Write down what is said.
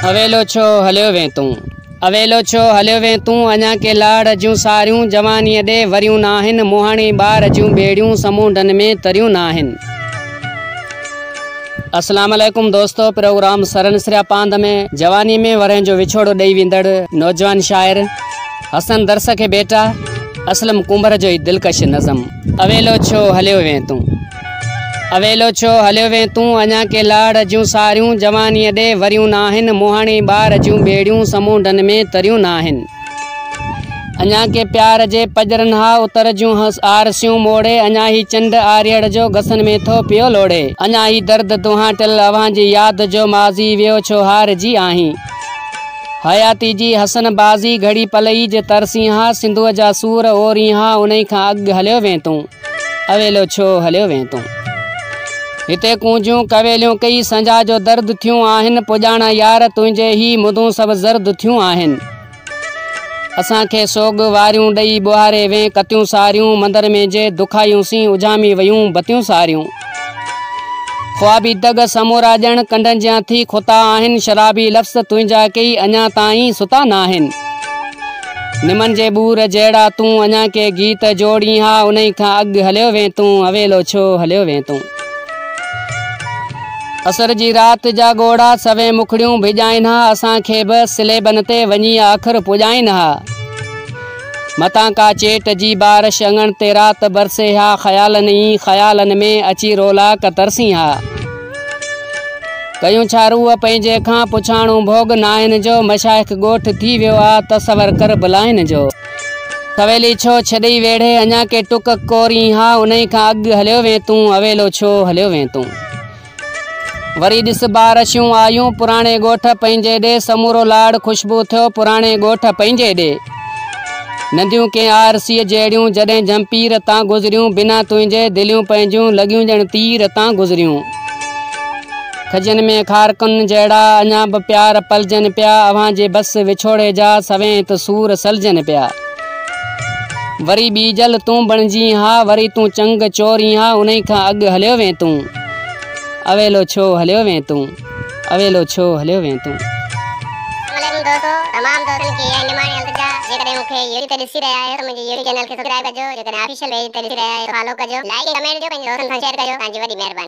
अवेलो छो हलियो वे तूं, अवेलो छो हलियो वे तूं, अञा के लाड़ जूं सारियूं जवानीअ ॾे वरियूं नाहिनि, मुहाणी ॿार जूं बेड़ियूं समुंडनि में तरियूं नाहिनि। अस्सलाम वालेकुम दोस्तों, प्रोग्राम सरन सिरिया पांद में जवानी में वरें जो विछोड़ो ॾेई वेंदड़ नौजवान शाइर हसन दरस के बेटा असलम कुंभर जो ही दिलकश नज़म। अवेलो छो हलियो वे तूं, अवेलो छो हलियो वे तूं, अञा के लाड़ जूं सारियूं जवानीअ ॾे वरियूं नाहिनि, मुहाणी ॿार जूं बेड़ियूं समुंडनि में तरियूं नाहिनि। अञा के प्यार जे पजरनि हा उतर जूं आरसियूं मोड़े, अञा ही चंड आरियड़ जो गसन में थो पियो लोड़े, अञा ही दर्द दुहां टिल अव्हां जी यादि जो माज़ी वियो छो हार जी आहीं। हयाती जी हसन बाज़ी घड़ी पलई जे तरसी हा, सिंधुअ जा सूर ओरी हा उन खां अॻु हलियो वे तूं, अवेलो छो हलियो वे तूं। हिते कूंजूं कवेलियूं कई संजा जो दर्द थियूं आहिनि, पुॼाणा यार तुंहिंजे ही मुदूं सभु ज़र्द थियूं आहिनि। असांखे सोग वारियूं ॾेई ॿुहारे वे कतियूं सारियूं, मंदर में जे दुखायूं सी उजामी वयूं बतियूं सारियूं। ख्वाबी दग समूरा ॼण कंडनि जा थी खुता आहिनि, शराबी लफ़्ज़ तुंहिंजा कई अञा ताईं सुता नाहिनि। निमन जे बूर जहिड़ा तूं अञा के गीत जोड़ी हा, उन खां अॻु हलियो वे तूं, अवेलो छो हलियो वे तूं। असर जी रात जा गोड़ा सवे मुखड़ियूं भिॼाइनि हा, असांखे बि सिलेबन ते वञी आख़िर पुॼाइनि हा। मतां का चेट जी बारिश अङण ते रात बरसे हा, ख़यालनि ई ख़यालनि में अची रोलाक तरसी हा। कयूं छा रूह पंहिंजे खां पुछाणू भोग नाहिन जो, मशाइख ॻोठ थी वियो आ तसवर कर बुलाइन जो। सवेली छो छॾई वेड़े अञा के टुक कोरी हा, उन खां अॻु हलियो वे तूं, अवेलो छो हलियो वे तूं। वरी ॾिस बारिशूं आयूं पुराणे ॻोठ पंहिंजे ॾे, समूरो लाड़ ख़ुशबू थियो पुराणे ॻोठ पंहिंजे ॾे। नदियूं के आरसीअ जहिड़ियूं जॾहिं जंपीर तां गुज़रियूं, बिना तुंहिंजे दिलियूं पंहिंजूं लॻियूं ॼण तीर तां गुज़रियूं। खजनि में खारकनि जहिड़ा अञा बि प्यार पलजनि पिया, अव्हां जे बस विछोड़े जा सवें त सूर सलजनि पिया। वरी बीजल तूं बणिजी हा, वरी तूं चंग चोरी हा, उन खां अॻु हलियो वे तूं, अवेलो छो हलियो वे तूं, अवेलो छो हलियो वे तूं। दोस्तों तमाम दोस्तन की ये निमाणी इल्तिजा जेकॾहिं मूंखे यूट्यूब ते ॾिसी रहिया आहियो त मुंहिंजे यूट्यूब चैनल खे सब्सक्राइब कजो, जेकॾहिं ऑफिशियल पेज ते ॾिसी रहिया आहियो फॉलो कजो, लाइक कमेंट जो पंहिंजे दोस्तनि सां शेयर कजो, तव्हांजी वॾी महिरबानी।